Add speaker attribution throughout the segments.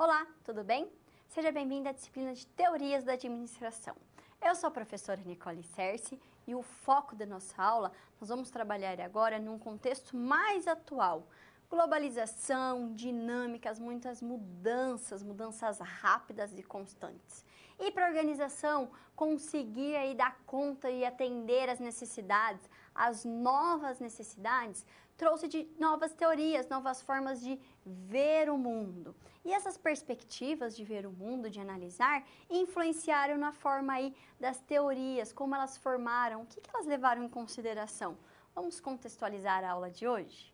Speaker 1: Olá, tudo bem? Seja bem-vindo à disciplina de Teorias da Administração. Eu sou a professora Nicole Cerci e o foco da nossa aula, nós vamos trabalhar agora num contexto mais atual. Globalização, dinâmicas, muitas mudanças rápidas e constantes. E para a organização conseguir aí dar conta e atender às necessidades, as novas necessidades, trouxe de novas teorias, novas formas de ver o mundo. E essas perspectivas de ver o mundo, de analisar, influenciaram na forma aí das teorias, como elas formaram, o que elas levaram em consideração. Vamos contextualizar a aula de hoje?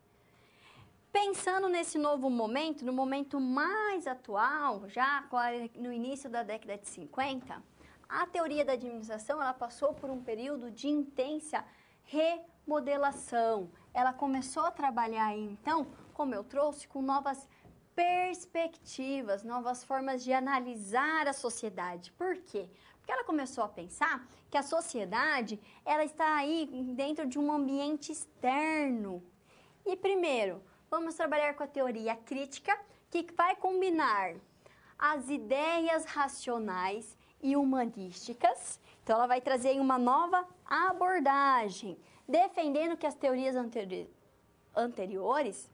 Speaker 1: Pensando nesse novo momento, no momento mais atual, já no início da década de 50, a teoria da administração ela passou por um período de intensa remodelação. Ela começou a trabalhar aí, então, como eu trouxe, com novas perspectivas, novas formas de analisar a sociedade. Por quê? Porque ela começou a pensar que a sociedade ela está aí dentro de um ambiente externo. E primeiro, vamos trabalhar com a teoria crítica, que vai combinar as ideias racionais e humanísticas. Então, ela vai trazer uma nova abordagem, defendendo que as teorias anteriores,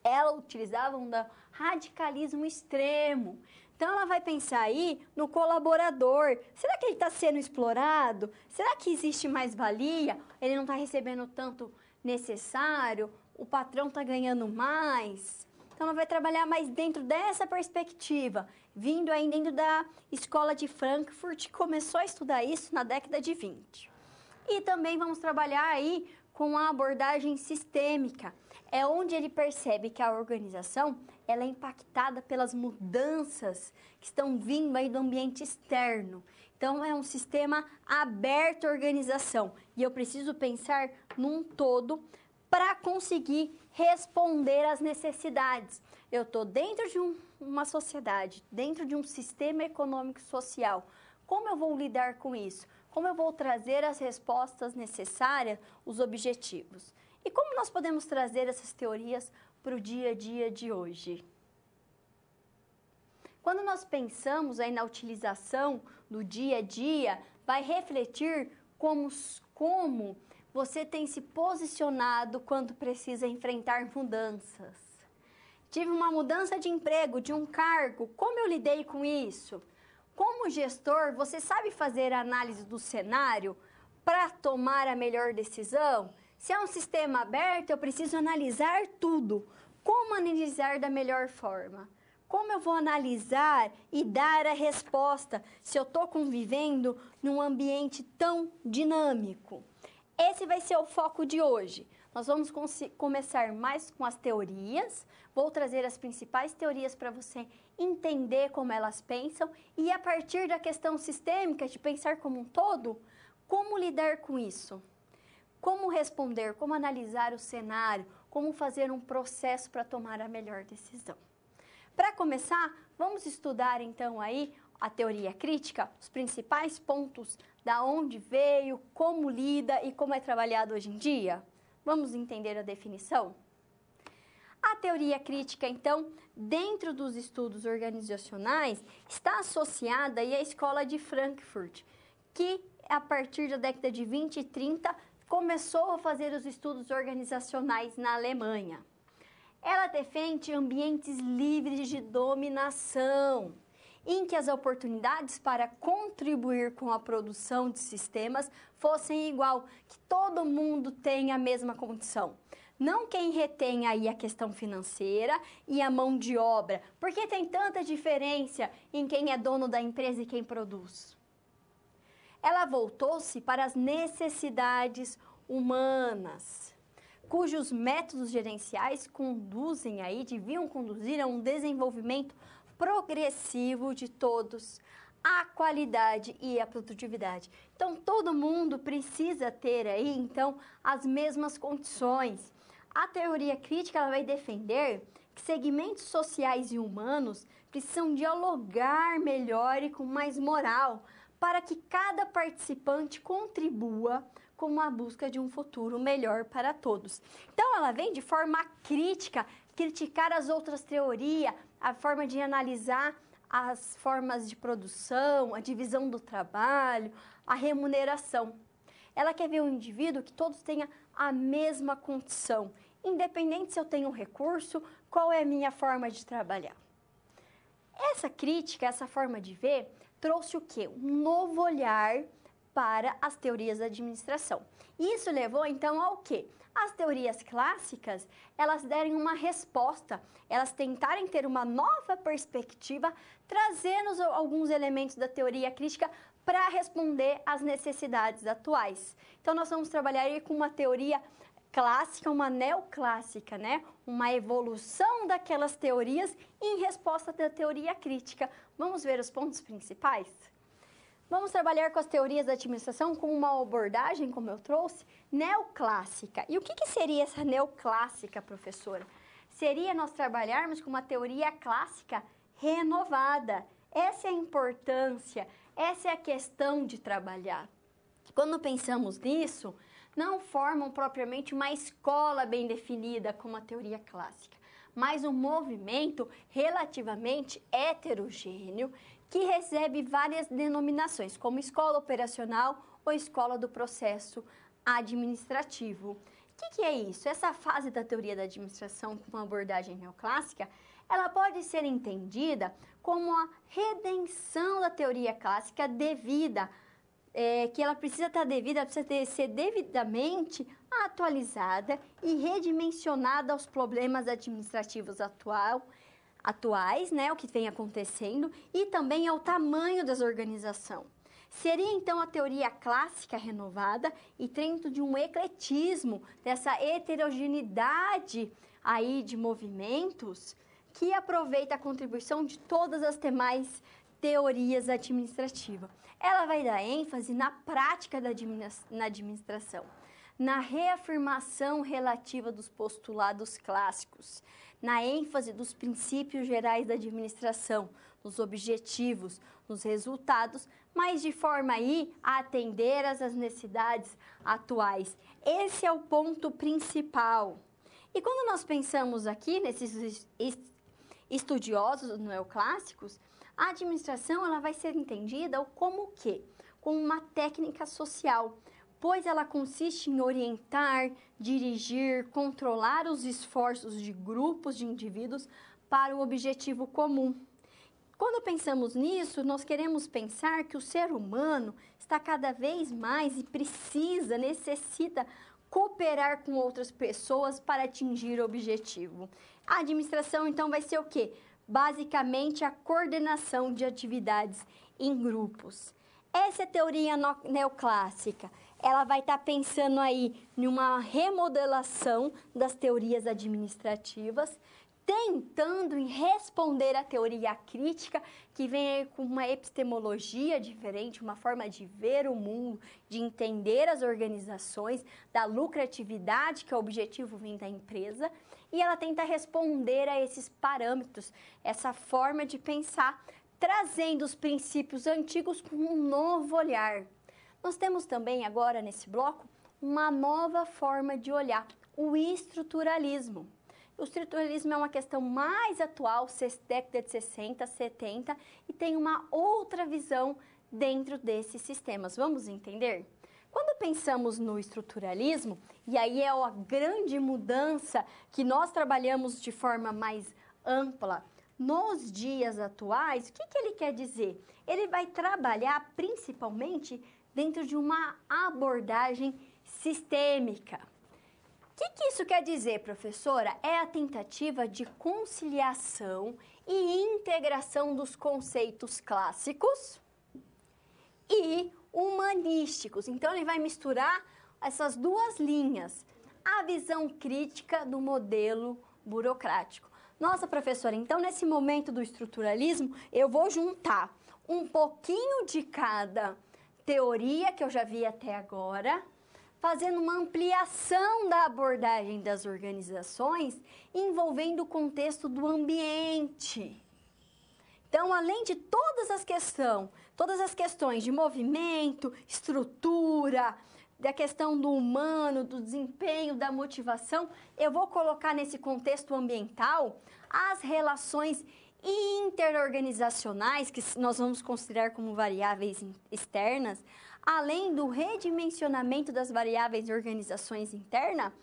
Speaker 1: elas utilizavam do radicalismo extremo. Então, ela vai pensar aí no colaborador. Será que ele está sendo explorado? Será que existe mais-valia? Ele não está recebendo tanto necessário? O patrão está ganhando mais? Então, ela vai trabalhar mais dentro dessa perspectiva, vindo aí dentro da escola de Frankfurt, que começou a estudar isso na década de 20. E também vamos trabalhar aí com a abordagem sistêmica, é onde ele percebe que a organização ela é impactada pelas mudanças que estão vindo aí do ambiente externo. Então, é um sistema aberto à organização e eu preciso pensar num todo para conseguir responder às necessidades. Eu estou dentro de uma sociedade, dentro de um sistema econômico e social. Como eu vou lidar com isso? Como eu vou trazer as respostas necessárias, os objetivos? E como nós podemos trazer essas teorias para o dia a dia de hoje? Quando nós pensamos aí na utilização do dia a dia, vai refletir como você tem se posicionado quando precisa enfrentar mudanças. Tive uma mudança de emprego, de um cargo, como eu lidei com isso? Como gestor, você sabe fazer a análise do cenário para tomar a melhor decisão? Se é um sistema aberto, eu preciso analisar tudo. Como analisar da melhor forma? Como eu vou analisar e dar a resposta se eu estou convivendo num ambiente tão dinâmico? Esse vai ser o foco de hoje. Nós vamos começar mais com as teorias. Vou trazer as principais teorias para você entender como elas pensam e a partir da questão sistêmica, de pensar como um todo, como lidar com isso? Como responder, como analisar o cenário, como fazer um processo para tomar a melhor decisão. Para começar, vamos estudar então aí a teoria crítica, os principais pontos da onde veio, como lida e como é trabalhado hoje em dia? Vamos entender a definição? A teoria crítica, então, dentro dos estudos organizacionais, está associada aí à escola de Frankfurt, que a partir da década de 20 e 30 começou a fazer os estudos organizacionais na Alemanha. Ela defende ambientes livres de dominação, em que as oportunidades para contribuir com a produção de sistemas fossem igual, que todo mundo tenha a mesma condição. Não quem retém aí a questão financeira e a mão de obra, porque tem tanta diferença em quem é dono da empresa e quem produz. Ela voltou-se para as necessidades humanas, cujos métodos gerenciais deviam conduzir a um desenvolvimento progressivo de todos, a qualidade e a produtividade. Então, todo mundo precisa ter aí, então, as mesmas condições. A teoria crítica ela vai defender que segmentos sociais e humanos precisam dialogar melhor e com mais moral para que cada participante contribua com a busca de um futuro melhor para todos. Então, ela vem de forma crítica criticar as outras teorias, a forma de analisar as formas de produção, a divisão do trabalho, a remuneração. Ela quer ver um indivíduo que todos tenham a mesma condição, independente se eu tenho recurso, qual é a minha forma de trabalhar. Essa crítica, essa forma de ver, trouxe o quê? Um novo olhar para as teorias da administração. Isso levou, então, ao quê? As teorias clássicas, elas derem uma resposta, elas tentarem ter uma nova perspectiva, trazendo alguns elementos da teoria crítica para responder às necessidades atuais. Então, nós vamos trabalhar aí com uma teoria clássica, uma neoclássica, né? Uma evolução daquelas teorias em resposta da teoria crítica. Vamos ver os pontos principais? Vamos trabalhar com as teorias da administração com uma abordagem, como eu trouxe, neoclássica. E o que seria essa neoclássica, professora? Seria nós trabalharmos com uma teoria clássica renovada. Essa é a importância, essa é a questão de trabalhar. Quando pensamos nisso, não formam propriamente uma escola bem definida como a teoria clássica, mas um movimento relativamente heterogêneo que recebe várias denominações, como escola operacional ou escola do processo administrativo. O que é isso? Essa fase da teoria da administração com uma abordagem neoclássica, ela pode ser entendida como a redenção da teoria clássica devida, que ela precisa estar devida, precisa ser devidamente atualizada e redimensionada aos problemas administrativos atuais, né, o que vem acontecendo, e também ao tamanho das organizações. Seria, então, a teoria clássica renovada e dentro de um ecletismo, dessa heterogeneidade aí de movimentos, que aproveita a contribuição de todas as demais teorias administrativas. Ela vai dar ênfase na prática na administração, na reafirmação relativa dos postulados clássicos, na ênfase dos princípios gerais da administração, nos objetivos, nos resultados, mas de forma aí a atender às necessidades atuais. Esse é o ponto principal. E quando nós pensamos aqui nesses estudiosos neoclássicos, a administração ela vai ser entendida como o quê? Como uma técnica social, pois ela consiste em orientar, dirigir, controlar os esforços de grupos de indivíduos para o objetivo comum. Quando pensamos nisso, nós queremos pensar que o ser humano está cada vez mais e necessita cooperar com outras pessoas para atingir o objetivo. A administração, então, vai ser o quê? Basicamente, a coordenação de atividades em grupos. Essa é a teoria neoclássica. Ela vai estar pensando aí em uma remodelação das teorias administrativas, tentando em responder à teoria crítica, que vem aí com uma epistemologia diferente, uma forma de ver o mundo, de entender as organizações, da lucratividade, que é o objetivo vindo da empresa, e ela tenta responder a esses parâmetros, essa forma de pensar, trazendo os princípios antigos com um novo olhar. Nós temos também agora nesse bloco uma nova forma de olhar, o estruturalismo. O estruturalismo é uma questão mais atual, década de 60, 70, e tem uma outra visão dentro desses sistemas. Vamos entender? Quando pensamos no estruturalismo, e aí é a grande mudança que nós trabalhamos de forma mais ampla, nos dias atuais, o que ele quer dizer? Ele vai trabalhar principalmente dentro de uma abordagem sistêmica. O que isso quer dizer, professora? É a tentativa de conciliação e integração dos conceitos clássicos e humanísticos. Então, ele vai misturar essas duas linhas, a visão crítica do modelo burocrático. Nossa, professora, então, nesse momento do estruturalismo, eu vou juntar um pouquinho de cada teoria que eu já vi até agora, fazendo uma ampliação da abordagem das organizações, envolvendo o contexto do ambiente. Então, além de todas as questões de movimento, estrutura, da questão do humano, do desempenho, da motivação, eu vou colocar nesse contexto ambiental as relações interorganizacionais, que nós vamos considerar como variáveis externas, além do redimensionamento das variáveis de organizações internas?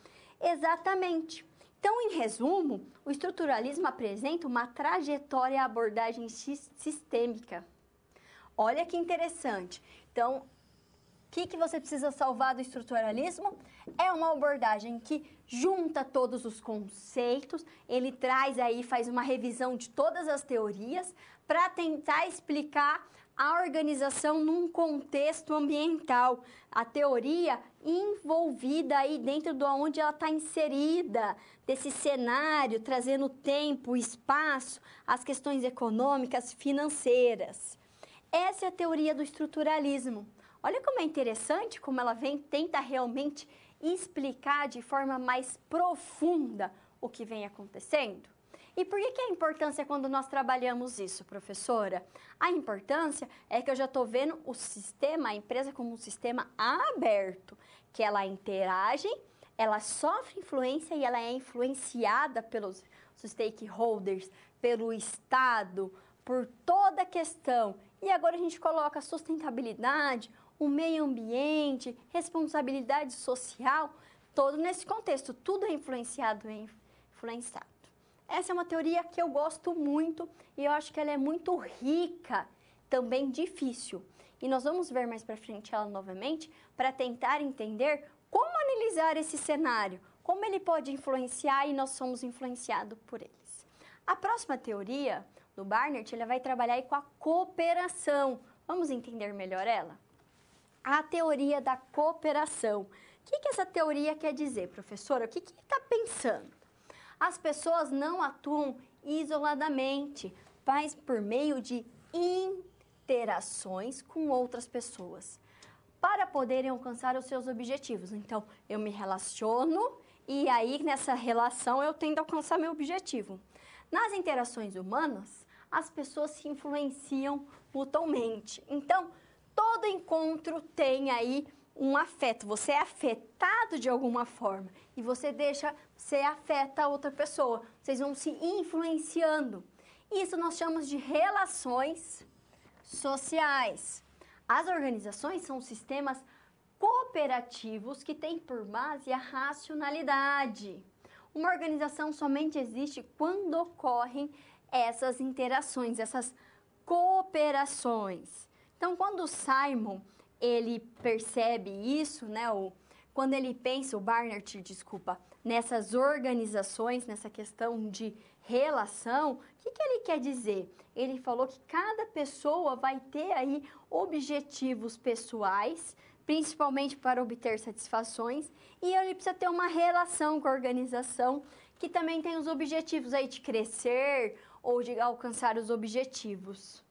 Speaker 1: Exatamente. Então, em resumo, o estruturalismo apresenta uma trajetória e abordagem sistêmica. Olha que interessante. Então, o que você precisa salvar do estruturalismo? É uma abordagem que junta todos os conceitos, ele traz aí, faz uma revisão de todas as teorias para tentar explicar a organização num contexto ambiental. A teoria envolvida aí dentro de onde ela está inserida, desse cenário, trazendo tempo, espaço, as questões econômicas, financeiras. Essa é a teoria do estruturalismo. Olha como é interessante, como ela tenta realmente explicar de forma mais profunda o que vem acontecendo. E por que é a importância quando nós trabalhamos isso, professora? A importância é que eu já estou vendo o sistema, a empresa como um sistema aberto, que ela interage, ela sofre influência e ela é influenciada pelos stakeholders, pelo Estado, por toda a questão. E agora a gente coloca sustentabilidade, o meio ambiente, responsabilidade social, todo nesse contexto, tudo é influenciado e influenciado. Essa é uma teoria que eu gosto muito e eu acho que ela é muito rica, também difícil. E nós vamos ver mais para frente ela novamente para tentar entender como analisar esse cenário, como ele pode influenciar e nós somos influenciados por eles. A próxima teoria do Barnard, ela vai trabalhar aí com a cooperação. Vamos entender melhor ela? A teoria da cooperação. O que essa teoria quer dizer, professora? O que está pensando? As pessoas não atuam isoladamente, mas por meio de interações com outras pessoas, para poderem alcançar os seus objetivos. Então, eu me relaciono e aí nessa relação eu tento alcançar meu objetivo. Nas interações humanas, as pessoas se influenciam mutuamente. Então, todo encontro tem aí um afeto, você é afetado de alguma forma e você afeta a outra pessoa, vocês vão se influenciando. Isso nós chamamos de relações sociais. As organizações são sistemas cooperativos que têm por base a racionalidade. Uma organização somente existe quando ocorrem essas interações, essas cooperações. Então, quando o Simon ele percebe isso, né? Quando ele pensa, o Barnard, desculpa, nessas organizações, nessa questão de relação, o que ele quer dizer? Ele falou que cada pessoa vai ter aí objetivos pessoais, principalmente para obter satisfações, e ele precisa ter uma relação com a organização que também tem os objetivos aí de crescer ou de alcançar os objetivos.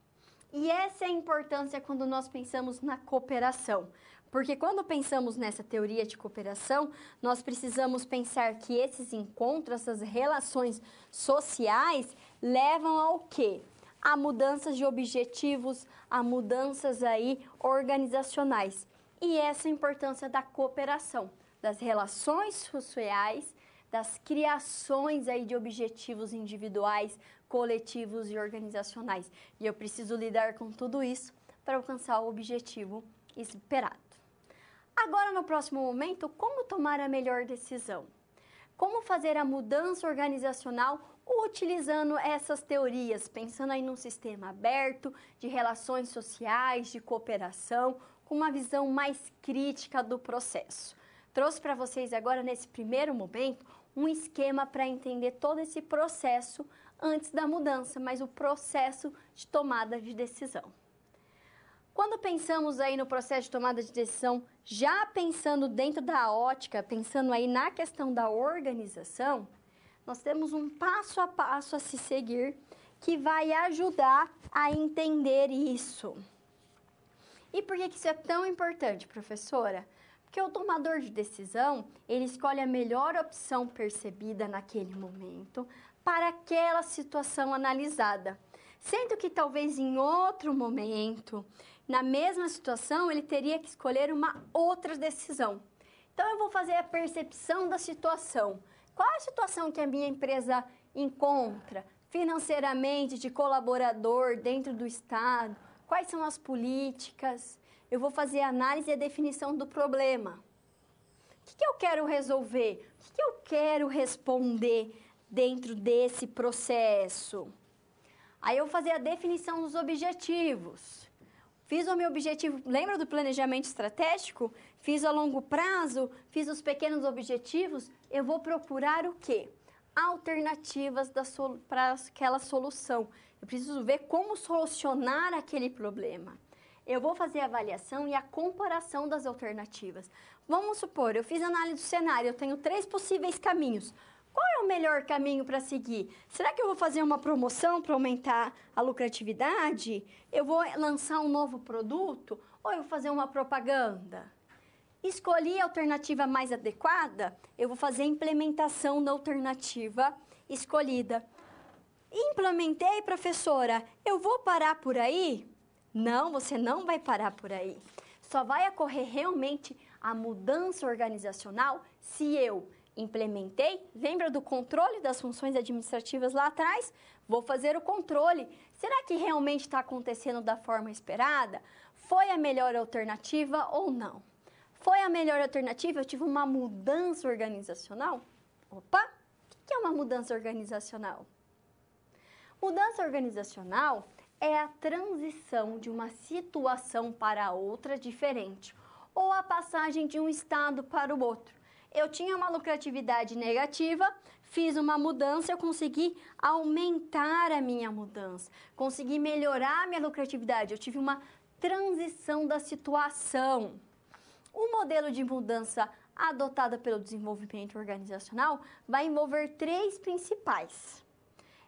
Speaker 1: E essa é a importância quando nós pensamos na cooperação. Porque quando pensamos nessa teoria de cooperação, nós precisamos pensar que esses encontros, essas relações sociais, levam ao quê? A mudanças de objetivos, a mudanças aí organizacionais. E essa é a importância da cooperação, das relações sociais, das criações aí de objetivos individuais, coletivos e organizacionais. E eu preciso lidar com tudo isso para alcançar o objetivo esperado. Agora, no próximo momento, como tomar a melhor decisão? Como fazer a mudança organizacional utilizando essas teorias, pensando aí num sistema aberto, de relações sociais, de cooperação, com uma visão mais crítica do processo. Trouxe para vocês agora, nesse primeiro momento, um esquema para entender todo esse processo antes da mudança, mas o processo de tomada de decisão. Quando pensamos aí no processo de tomada de decisão, já pensando dentro da ótica, pensando aí na questão da organização, nós temos um passo a passo a se seguir que vai ajudar a entender isso. E por que isso é tão importante, professora? Porque o tomador de decisão, ele escolhe a melhor opção percebida naquele momento para aquela situação analisada. Sendo que talvez em outro momento, na mesma situação, ele teria que escolher uma outra decisão. Então, eu vou fazer a percepção da situação. Qual é a situação que a minha empresa encontra financeiramente, de colaborador, dentro do Estado? Quais são as políticas? Eu vou fazer a análise e a definição do problema. O que eu quero resolver? O que eu quero responder dentro desse processo? Aí eu vou fazer a definição dos objetivos. Fiz o meu objetivo, lembra do planejamento estratégico? Fiz a longo prazo, fiz os pequenos objetivos. Eu vou procurar o quê? Alternativas para aquela solução. Eu preciso ver como solucionar aquele problema. Eu vou fazer a avaliação e a comparação das alternativas. Vamos supor, eu fiz análise do cenário, eu tenho 3 possíveis caminhos. Qual é o melhor caminho para seguir? Será que eu vou fazer uma promoção para aumentar a lucratividade? Eu vou lançar um novo produto? Ou eu vou fazer uma propaganda? Escolhi a alternativa mais adequada, eu vou fazer a implementação da alternativa escolhida. Implementei, professora, eu vou parar por aí? Não, você não vai parar por aí. Só vai ocorrer realmente a mudança organizacional se eu implementei, lembra do controle das funções administrativas lá atrás? Vou fazer o controle. Será que realmente está acontecendo da forma esperada? Foi a melhor alternativa ou não? Foi a melhor alternativa? Eu tive uma mudança organizacional? Opa! O que é uma mudança organizacional? Mudança organizacional é a transição de uma situação para outra diferente, ou a passagem de um estado para o outro. Eu tinha uma lucratividade negativa, fiz uma mudança, eu consegui aumentar a minha mudança, consegui melhorar a minha lucratividade, eu tive uma transição da situação. O modelo de mudança adotado pelo desenvolvimento organizacional vai envolver 3 principais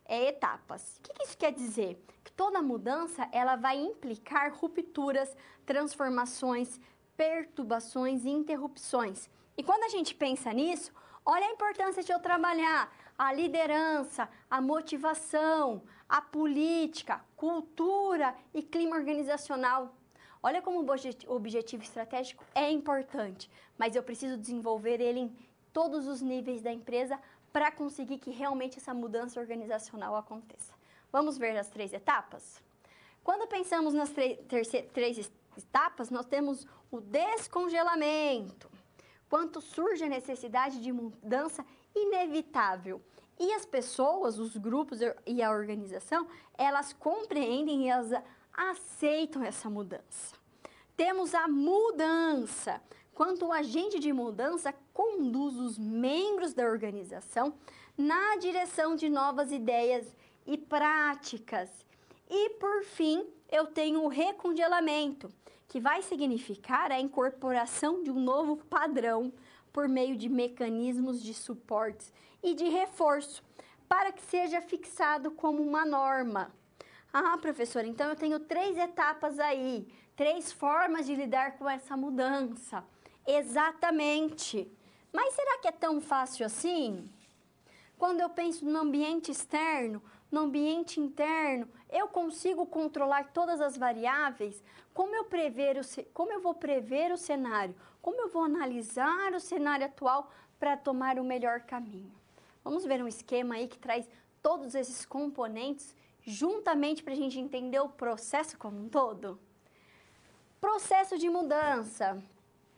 Speaker 1: etapas. O que isso quer dizer? Que toda mudança ela vai implicar rupturas, transformações, perturbações e interrupções. E quando a gente pensa nisso, olha a importância de eu trabalhar a liderança, a motivação, a política, cultura e clima organizacional. Olha como o objetivo estratégico é importante, mas eu preciso desenvolver ele em todos os níveis da empresa para conseguir que realmente essa mudança organizacional aconteça. Vamos ver as 3 etapas? Quando pensamos nas 3 etapas, nós temos o descongelamento, quando surge a necessidade de mudança inevitável. E as pessoas, os grupos e a organização, elas compreendem e elas aceitam essa mudança. Temos a mudança, quando o agente de mudança conduz os membros da organização na direção de novas ideias e práticas. E, por fim, eu tenho o recongelamento, que vai significar a incorporação de um novo padrão por meio de mecanismos de suporte e de reforço, para que seja fixado como uma norma. Ah, professora, então eu tenho 3 etapas aí, 3 formas de lidar com essa mudança. Exatamente. Mas será que é tão fácil assim? Quando eu penso no ambiente externo, no ambiente interno, eu consigo controlar todas as variáveis? Como eu vou prever o cenário? Como eu vou analisar o cenário atual para tomar o melhor caminho? Vamos ver um esquema aí que traz todos esses componentes juntamente para a gente entender o processo como um todo? Processo de mudança.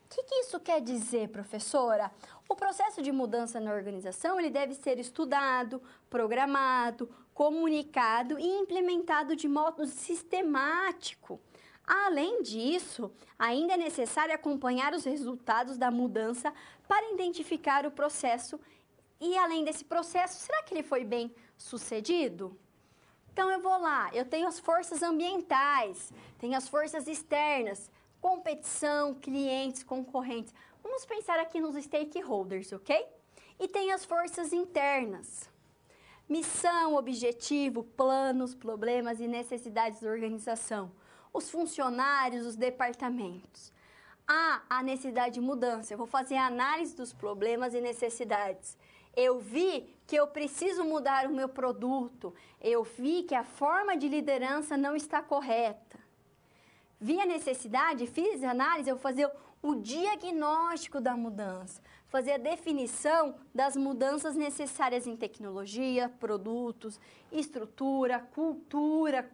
Speaker 1: O que isso quer dizer, professora? O processo de mudança na organização ele deve ser estudado, programado, comunicado e implementado de modo sistemático. Além disso, ainda é necessário acompanhar os resultados da mudança para identificar o processo e, além desse processo, será que ele foi bem sucedido? Então, eu vou lá, eu tenho as forças ambientais, tenho as forças externas, competição, clientes, concorrentes. Vamos pensar aqui nos stakeholders, ok? E tem as forças internas. Missão, objetivo, planos, problemas e necessidades da organização. Os funcionários, os departamentos. A necessidade de mudança. Eu vou fazer a análise dos problemas e necessidades. Eu vi que eu preciso mudar o meu produto. Eu vi que a forma de liderança não está correta. Vi a necessidade, fiz a análise, eu vou fazer o diagnóstico da mudança, fazer a definição das mudanças necessárias em tecnologia, produtos, estrutura, cultura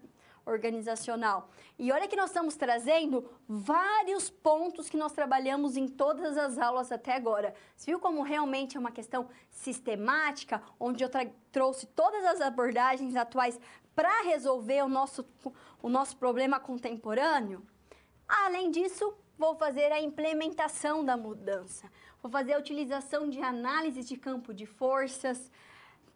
Speaker 1: organizacional. E olha que nós estamos trazendo vários pontos que nós trabalhamos em todas as aulas até agora. Você viu como realmente é uma questão sistemática, onde eu trouxe todas as abordagens atuais para resolver o nosso problema contemporâneo? Além disso, vou fazer a implementação da mudança. Vou fazer a utilização de análise de campo de forças,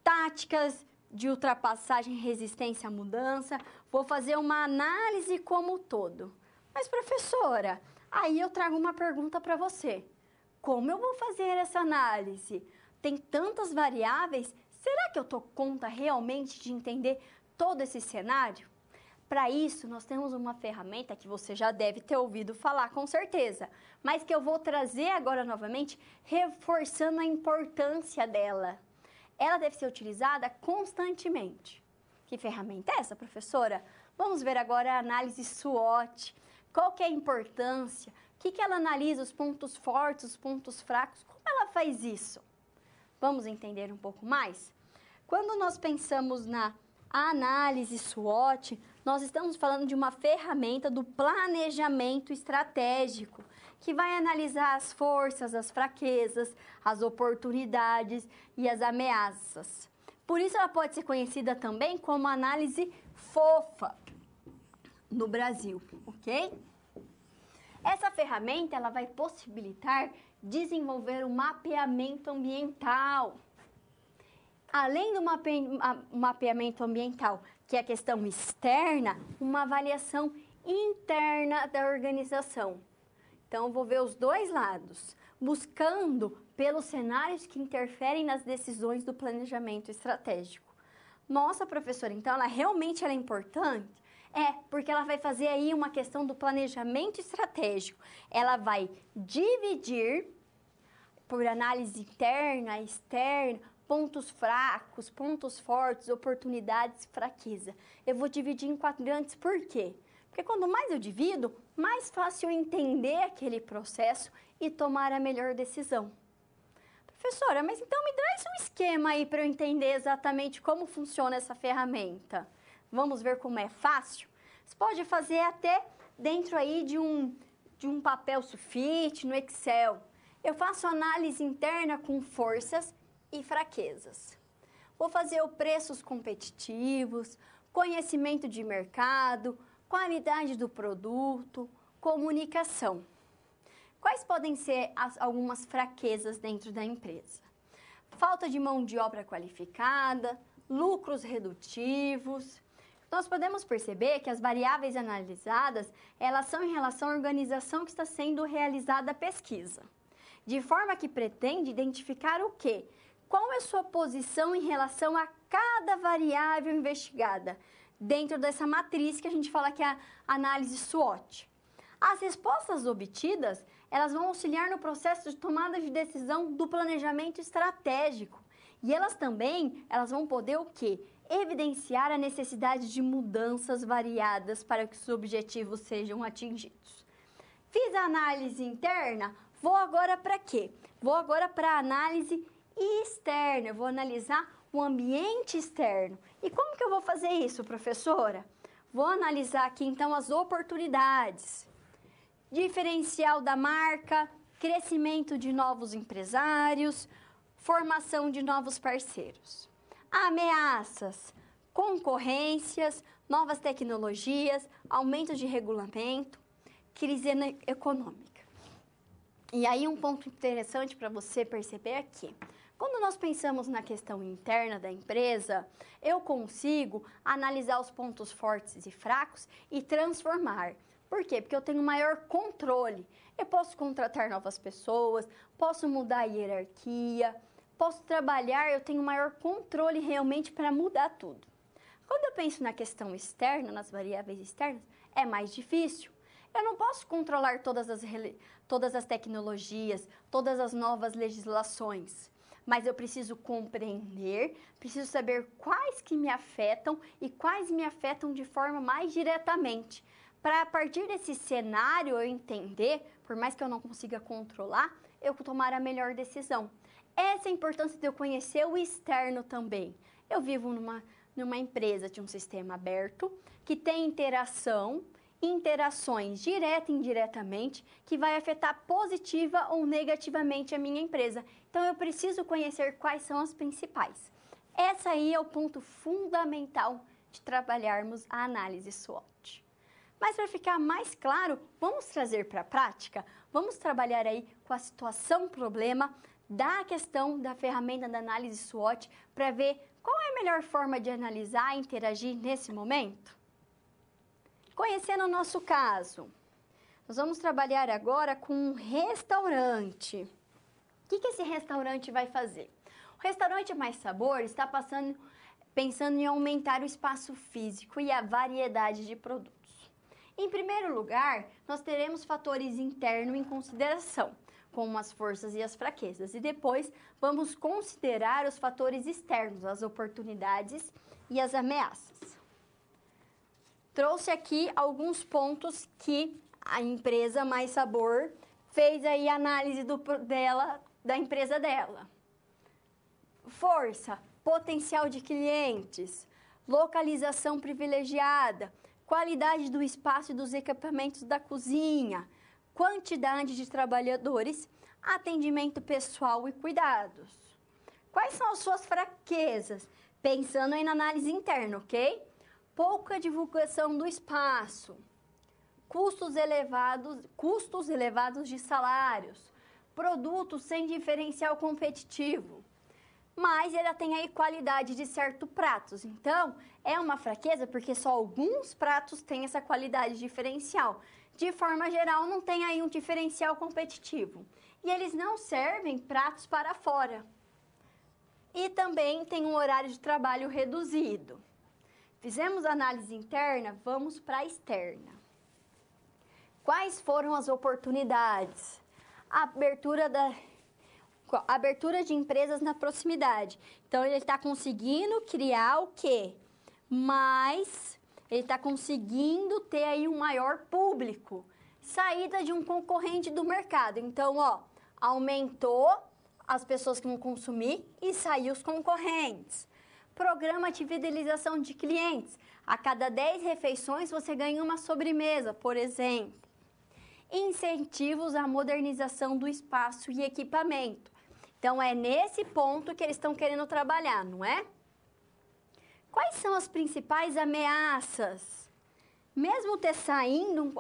Speaker 1: táticas de ultrapassagem e resistência à mudança. Vou fazer uma análise como um todo. Mas, professora, aí eu trago uma pergunta para você. Como eu vou fazer essa análise? Tem tantas variáveis, será que eu dou conta realmente de entender todo esse cenário? Para isso, nós temos uma ferramenta que você já deve ter ouvido falar, com certeza, mas que eu vou trazer agora novamente, reforçando a importância dela. Ela deve ser utilizada constantemente. Que ferramenta é essa, professora? Vamos ver agora a análise SWOT. Qual que é a importância? O que ela analisa, os pontos fortes, os pontos fracos? Como ela faz isso? Vamos entender um pouco mais? Quando nós pensamos na análise SWOT, nós estamos falando de uma ferramenta do planejamento estratégico, que vai analisar as forças, as fraquezas, as oportunidades e as ameaças. Por isso ela pode ser conhecida também como análise FOFA no Brasil, ok? Essa ferramenta ela vai possibilitar desenvolver um mapeamento ambiental. Além do mapeamento ambiental, que é a questão externa, uma avaliação interna da organização. Então, eu vou ver os dois lados, buscando pelos cenários que interferem nas decisões do planejamento estratégico. Nossa, professora, então ela realmente é importante? É, porque ela vai fazer aí uma questão do planejamento estratégico. Ela vai dividir por análise interna, externa, pontos fracos, pontos fortes, oportunidades, fraqueza. Eu vou dividir em quadrantes, por quê? Porque quanto mais eu divido, mais fácil eu entender aquele processo e tomar a melhor decisão. Professora, mas então me traz um esquema aí para eu entender exatamente como funciona essa ferramenta. Vamos ver como é fácil? Você pode fazer até dentro aí de um papel sulfite, no Excel. Eu faço análise interna com forças e fraquezas. Vou fazer o preços competitivos, conhecimento de mercado, qualidade do produto, comunicação. Quais podem ser algumas fraquezas dentro da empresa? Falta de mão de obra qualificada, lucros redutivos. Nós podemos perceber que as variáveis analisadas, elas são em relação à organização que está sendo realizada a pesquisa, de forma que pretende identificar o quê? Qual é a sua posição em relação a cada variável investigada, dentro dessa matriz que a gente fala que é a análise SWOT. As respostas obtidas, elas vão auxiliar no processo de tomada de decisão do planejamento estratégico. E elas vão poder o quê? Evidenciar a necessidade de mudanças variadas para que os objetivos sejam atingidos. Fiz a análise interna, vou agora para quê? Vou agora para a análise externa, eu vou analisar o ambiente externo. E como que eu vou fazer isso, professora? Vou analisar aqui, então, as oportunidades, diferencial da marca, crescimento de novos empresários, formação de novos parceiros. Ameaças, concorrências, novas tecnologias, aumento de regulamento, crise econômica. E aí, um ponto interessante para você perceber aqui. Quando nós pensamos na questão interna da empresa, eu consigo analisar os pontos fortes e fracos e transformar. Por quê? Porque eu tenho maior controle. Eu posso contratar novas pessoas, posso mudar a hierarquia, posso trabalhar, eu tenho maior controle realmente para mudar tudo. Quando eu penso na questão externa, nas variáveis externas, é mais difícil. Eu não posso controlar todas as tecnologias, todas as novas legislações. mas eu preciso compreender, preciso saber quais que me afetam e quais me afetam de forma mais diretamente. Para a partir desse cenário eu entender, por mais que eu não consiga controlar, eu tomar a melhor decisão. Essa é a importância de eu conhecer o externo também. Eu vivo numa empresa de um sistema aberto, que tem interações direta e indiretamente, que vai afetar positiva ou negativamente a minha empresa. Então, eu preciso conhecer quais são as principais. Essa aí é o ponto fundamental de trabalharmos a análise SWOT. Mas para ficar mais claro, vamos trazer para a prática? Vamos trabalhar aí com a situação problema da questão da ferramenta da análise SWOT para ver qual é a melhor forma de analisar e interagir nesse momento? Conhecendo o nosso caso, nós vamos trabalhar agora com um restaurante. O que esse restaurante vai fazer? O restaurante Mais Sabor está pensando em aumentar o espaço físico e a variedade de produtos. Em primeiro lugar, nós teremos fatores internos em consideração, como as forças e as fraquezas. E depois, vamos considerar os fatores externos, as oportunidades e as ameaças. Trouxe aqui alguns pontos que a empresa Mais Sabor fez aí a análise da empresa dela. Força, potencial de clientes, localização privilegiada, qualidade do espaço e dos equipamentos da cozinha, quantidade de trabalhadores, atendimento pessoal e cuidados. Quais são as suas fraquezas? Pensando aí na análise interna, ok? Pouca divulgação do espaço, custos elevados de salários, produtos sem diferencial competitivo. Mas ela tem aí qualidade de certos pratos. Então, é uma fraqueza porque só alguns pratos têm essa qualidade diferencial. De forma geral, não tem aí um diferencial competitivo. E eles não servem pratos para fora. E também tem um horário de trabalho reduzido. Fizemos a análise interna, vamos para a externa. Quais foram as oportunidades? Abertura de empresas na proximidade. Então, ele está conseguindo criar o quê? Mas ele está conseguindo ter aí um maior público. Saída de um concorrente do mercado. Então, aumentou as pessoas que vão consumir e saiu os concorrentes. Programa de fidelização de clientes. A cada 10 refeições, você ganha uma sobremesa, por exemplo. Incentivos à modernização do espaço e equipamento. Então, é nesse ponto que eles estão querendo trabalhar, não é? Quais são as principais ameaças? Mesmo ter saindo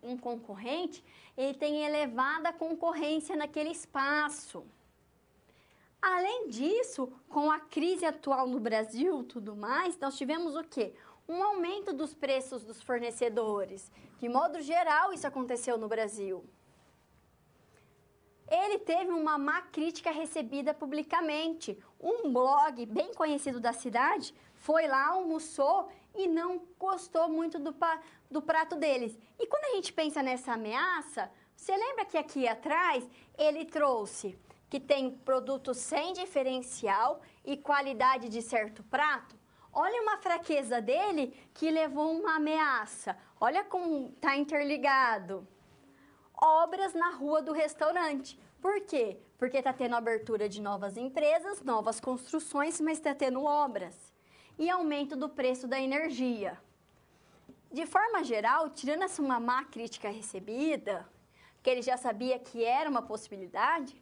Speaker 1: um concorrente, ele tem elevada concorrência naquele espaço. Além disso, com a crise atual no Brasil e tudo mais, nós tivemos o quê? Um aumento dos preços dos fornecedores. De modo geral, isso aconteceu no Brasil. Ele teve uma má crítica recebida publicamente. Um blog bem conhecido da cidade foi lá, almoçou e não gostou muito do prato deles. E quando a gente pensa nessa ameaça, você lembra que aqui atrás ele trouxe que tem produtos sem diferencial e qualidade de certo prato? Olha uma fraqueza dele que levou uma ameaça. Olha como está interligado. Obras na rua do restaurante. Por quê? Porque está tendo abertura de novas empresas, novas construções, mas está tendo obras. E aumento do preço da energia. De forma geral, tirando essa uma má crítica recebida, que ele já sabia que era uma possibilidade,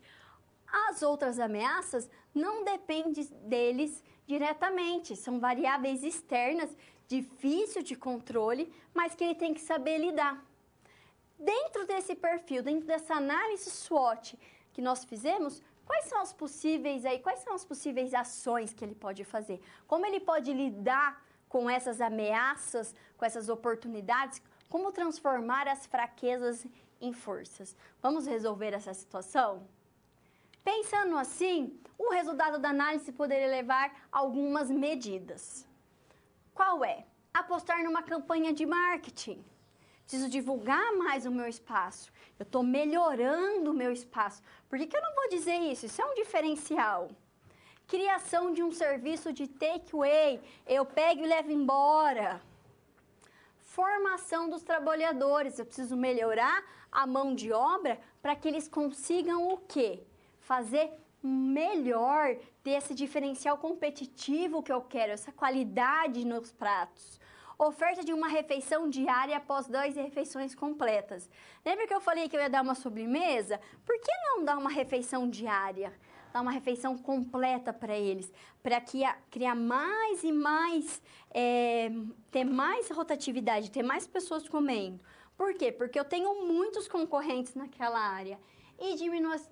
Speaker 1: as outras ameaças não dependem deles diretamente. São variáveis externas, difícil de controle, mas que ele tem que saber lidar. Dentro desse perfil, dentro dessa análise SWOT que nós fizemos, quais são as possíveis ações que ele pode fazer? Como ele pode lidar com essas ameaças, com essas oportunidades? Como transformar as fraquezas em forças? Vamos resolver essa situação? Pensando assim, o resultado da análise poderia levar a algumas medidas. Qual é? Apostar numa campanha de marketing. Preciso divulgar mais o meu espaço. Eu estou melhorando o meu espaço. Por que eu não vou dizer isso? Isso é um diferencial. Criação de um serviço de takeaway, eu pego e levo embora. Formação dos trabalhadores, eu preciso melhorar a mão de obra para que eles consigam o quê? Fazer melhor, ter esse diferencial competitivo que eu quero, essa qualidade nos pratos. Oferta de uma refeição diária após 2 refeições completas. Lembra que eu falei que eu ia dar uma sobremesa? Por que não dar uma refeição diária? Dar uma refeição completa para eles, para criar mais e mais, ter mais rotatividade, ter mais pessoas comendo. Por quê? Porque eu tenho muitos concorrentes naquela área. E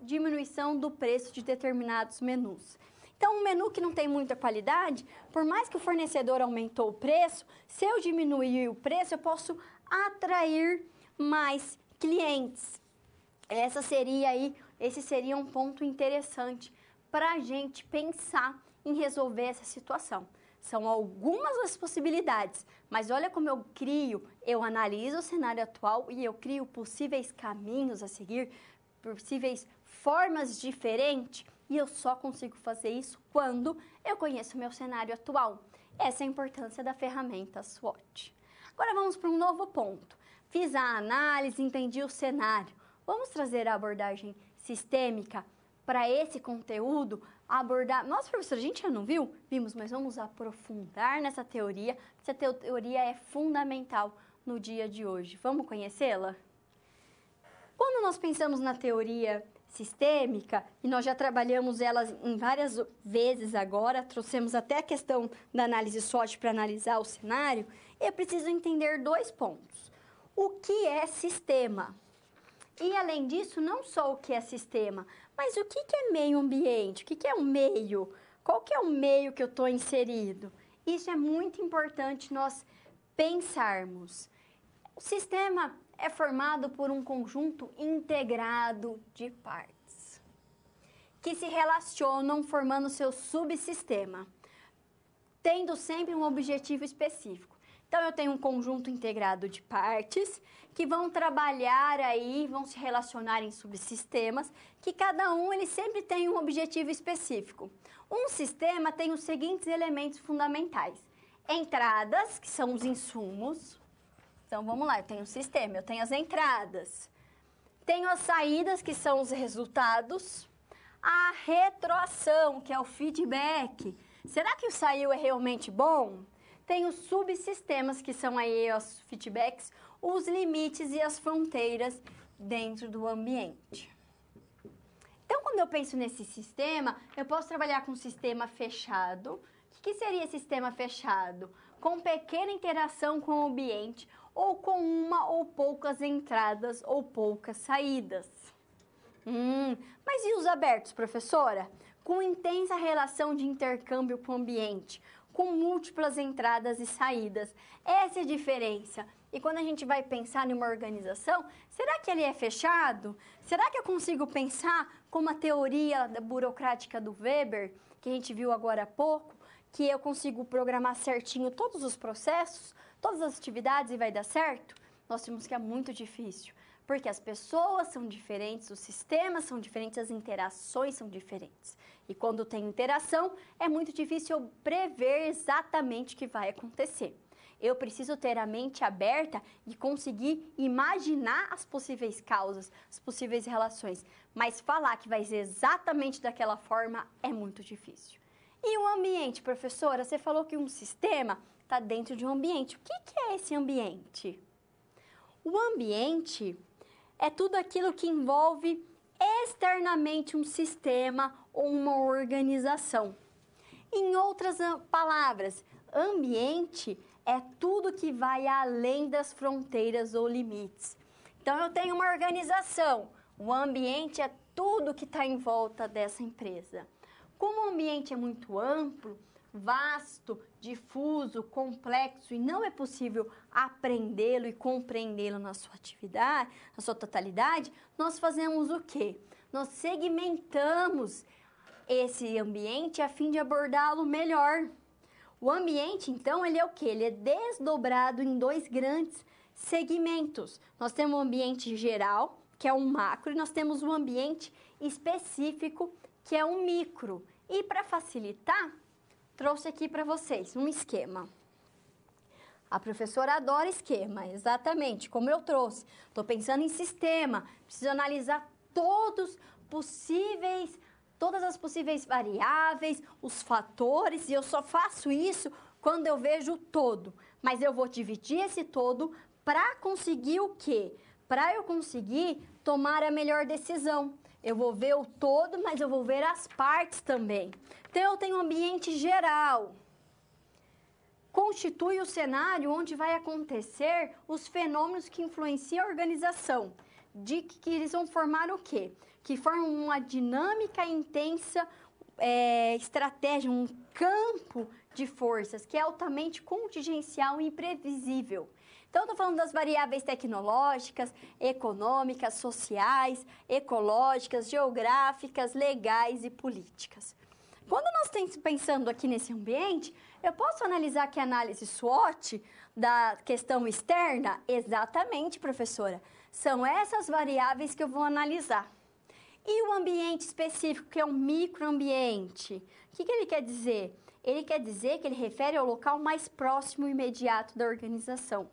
Speaker 1: diminuição do preço de determinados menus. Então, um menu que não tem muita qualidade, por mais que o fornecedor aumentou o preço, se eu diminuir o preço, eu posso atrair mais clientes. Esse seria um ponto interessante para a gente pensar em resolver essa situação. São algumas das possibilidades, mas olha como eu analiso o cenário atual e eu crio possíveis caminhos a seguir, possíveis formas diferentes, e eu só consigo fazer isso quando eu conheço o meu cenário atual. Essa é a importância da ferramenta SWOT. Agora vamos para um novo ponto. Fiz a análise, entendi o cenário. Vamos trazer a abordagem sistêmica para esse conteúdo, Nossa, professora, a gente já não viu? Vimos, mas vamos aprofundar nessa teoria. Essa teoria é fundamental no dia de hoje. Vamos conhecê-la? Quando nós pensamos na teoria sistêmica, e nós já trabalhamos ela em várias vezes agora, trouxemos até a questão da análise SWOT para analisar o cenário, eu preciso entender 2 pontos. O que é sistema? E, além disso, não só o que é sistema, mas o que é meio ambiente? O que é um meio? Qual que é o meio que eu estou inserido? Isso é muito importante nós pensarmos. O sistema é formado por um conjunto integrado de partes que se relacionam formando seu subsistema, tendo sempre um objetivo específico. Então, eu tenho um conjunto integrado de partes que vão trabalhar aí, vão se relacionar em subsistemas, que cada um ele sempre tem um objetivo específico. Um sistema tem os seguintes elementos fundamentais: entradas, que são os insumos. Então, vamos lá, eu tenho o sistema, eu tenho as entradas, tenho as saídas, que são os resultados, a retroação, que é o feedback. Será que o saiu é realmente bom? Tem os subsistemas, que são aí os feedbacks, os limites e as fronteiras dentro do ambiente. Então, quando eu penso nesse sistema, eu posso trabalhar com um sistema fechado. O que seria sistema fechado? Com pequena interação com o ambiente, ou com uma ou poucas entradas ou poucas saídas. Mas e os abertos, professora? Com intensa relação de intercâmbio com o ambiente, com múltiplas entradas e saídas. Essa é a diferença. E quando a gente vai pensar em uma organização, será que ele é fechado? Será que eu consigo pensar como a teoria burocrática do Weber, que a gente viu agora há pouco, que eu consigo programar certinho todos os processos, todas as atividades e vai dar certo? Nós temos que é muito difícil, porque as pessoas são diferentes, os sistemas são diferentes, as interações são diferentes. E quando tem interação, é muito difícil eu prever exatamente o que vai acontecer. Eu preciso ter a mente aberta e conseguir imaginar as possíveis causas, as possíveis relações. Mas falar que vai ser exatamente daquela forma é muito difícil. E o ambiente, professora? Você falou que um sistema está dentro de um ambiente. O que é esse ambiente? O ambiente é tudo aquilo que envolve externamente um sistema ou uma organização. Em outras palavras, ambiente é tudo que vai além das fronteiras ou limites. Então, eu tenho uma organização. O ambiente é tudo que está em volta dessa empresa. Como o ambiente é muito amplo, vasto, difuso, complexo e não é possível aprendê-lo e compreendê-lo na sua atividade, na sua totalidade, nós fazemos o quê? Nós segmentamos esse ambiente a fim de abordá-lo melhor. O ambiente, então, ele é o quê? Ele é desdobrado em 2 grandes segmentos. Nós temos o ambiente geral, que é um macro, e nós temos o ambiente específico, que é um micro. E para facilitar, trouxe aqui para vocês um esquema. A professora adora esquema, exatamente, como eu trouxe. Estou pensando em sistema, preciso analisar todas as possíveis variáveis, os fatores, e eu só faço isso quando eu vejo o todo. Mas eu vou dividir esse todo para conseguir o quê? Para eu conseguir tomar a melhor decisão. Eu vou ver o todo, mas eu vou ver as partes também. Então, eu tenho um ambiente geral. Constitui o cenário onde vai acontecer os fenômenos que influenciam a organização. De que eles vão formar o quê? Que formam uma dinâmica intensa, estratégia, um campo de forças que é altamente contingencial e imprevisível. Então, estou falando das variáveis tecnológicas, econômicas, sociais, ecológicas, geográficas, legais e políticas. Quando nós estamos pensando aqui nesse ambiente, eu posso analisar aqui a análise SWOT da questão externa? Exatamente, professora. São essas variáveis que eu vou analisar. E o ambiente específico, que é um microambiente? O que ele quer dizer? Ele quer dizer que ele refere ao local mais próximo e imediato da organização.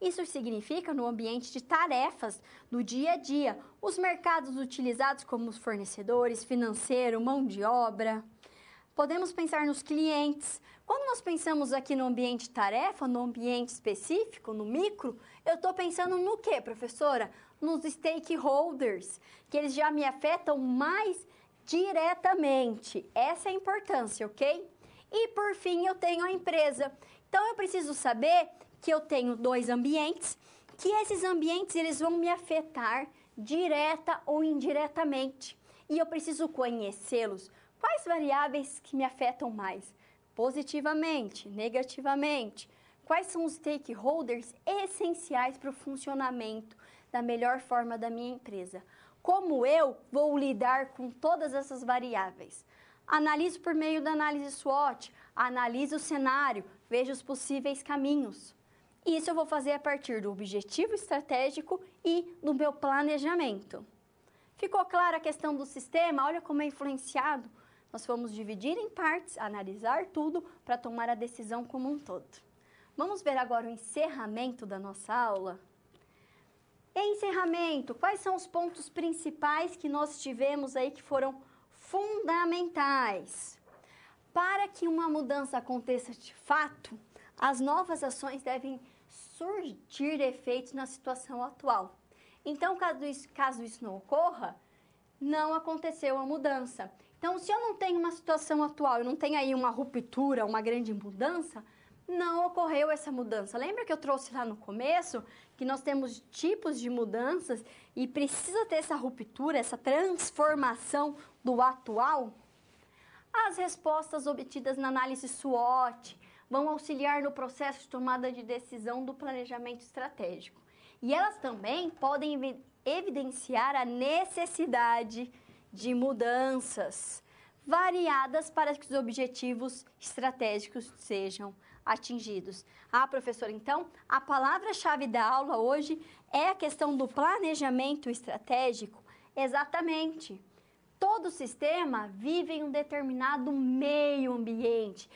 Speaker 1: Isso significa no ambiente de tarefas do dia a dia, os mercados utilizados como os fornecedores, financeiro, mão de obra. Podemos pensar nos clientes. Quando nós pensamos aqui no ambiente de tarefa, no ambiente específico, no micro, eu estou pensando no quê, professora? Nos stakeholders, que eles já me afetam mais diretamente. Essa é a importância, ok? E, por fim, eu tenho a empresa. Então, eu preciso saber que eu tenho 2 ambientes, que esses ambientes eles vão me afetar direta ou indiretamente. E eu preciso conhecê-los. Quais variáveis que me afetam mais? Positivamente, negativamente? Quais são os stakeholders essenciais para o funcionamento da melhor forma da minha empresa? Como eu vou lidar com todas essas variáveis? Analiso por meio da análise SWOT, analiso o cenário, vejo os possíveis caminhos. Isso eu vou fazer a partir do objetivo estratégico e do meu planejamento. Ficou clara a questão do sistema? Olha como é influenciado. Nós vamos dividir em partes, analisar tudo para tomar a decisão como um todo. Vamos ver agora o encerramento da nossa aula? Em encerramento, quais são os pontos principais que nós tivemos aí que foram fundamentais? Para que uma mudança aconteça de fato, as novas ações devem surtir efeitos na situação atual. Então, caso isso não ocorra, não aconteceu a mudança. Então, se eu não tenho uma situação atual, eu não tenho aí uma ruptura, uma grande mudança, não ocorreu essa mudança. Lembra que eu trouxe lá no começo que nós temos tipos de mudanças e precisa ter essa ruptura, essa transformação do atual? As respostas obtidas na análise SWOT vão auxiliar no processo de tomada de decisão do planejamento estratégico. E elas também podem evidenciar a necessidade de mudanças variadas para que os objetivos estratégicos sejam atingidos. Professora, então, a palavra-chave da aula hoje é a questão do planejamento estratégico? Exatamente. Todo sistema vive em um determinado meio ambiente.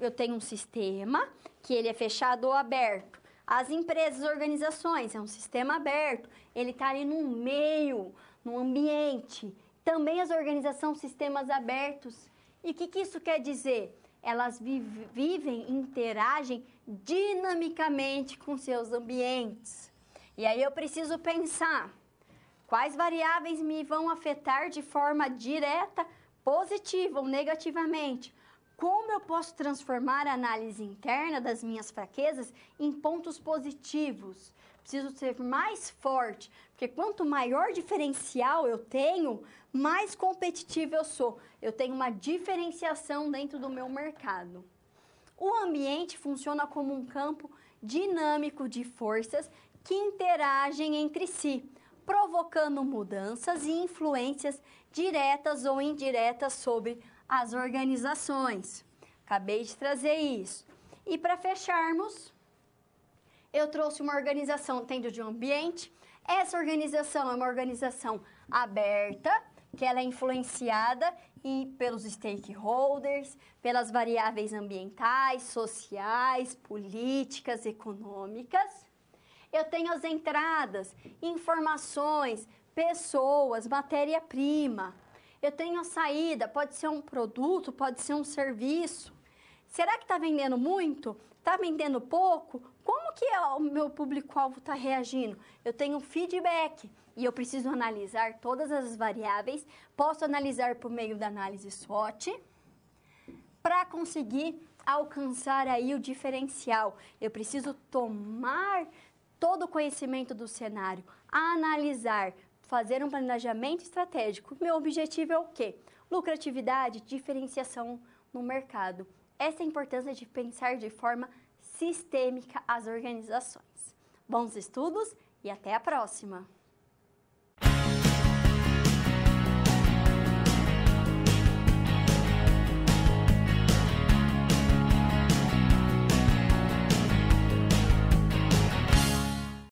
Speaker 1: Eu tenho um sistema que ele é fechado ou aberto. As empresas, organizações, é um sistema aberto. Ele está ali num meio, num ambiente. Também as organizações, sistemas abertos. E o que isso quer dizer? Elas vivem, interagem dinamicamente com seus ambientes. E aí eu preciso pensar quais variáveis me vão afetar de forma direta, positiva ou negativamente. Como eu posso transformar a análise interna das minhas fraquezas em pontos positivos? Preciso ser mais forte, porque quanto maior diferencial eu tenho, mais competitivo eu sou. Eu tenho uma diferenciação dentro do meu mercado. O ambiente funciona como um campo dinâmico de forças que interagem entre si, provocando mudanças e influências diretas ou indiretas sobre as organizações. Acabei de trazer isso. E para fecharmos, eu trouxe uma organização dentro de um ambiente. Essa organização é uma organização aberta, que ela é influenciada pelos stakeholders, pelas variáveis ambientais, sociais, políticas, econômicas. Eu tenho as entradas, informações, pessoas, matéria-prima. Eu tenho a saída, pode ser um produto, pode ser um serviço. Será que está vendendo muito? Está vendendo pouco? Como que o meu público-alvo está reagindo? Eu tenho feedback e eu preciso analisar todas as variáveis. Posso analisar por meio da análise SWOT para conseguir alcançar aí o diferencial. Eu preciso tomar todo o conhecimento do cenário, analisar, fazer um planejamento estratégico. Meu objetivo é o quê? Lucratividade, diferenciação no mercado. Essa é a importância de pensar de forma sistêmica as organizações. Bons estudos e até a próxima!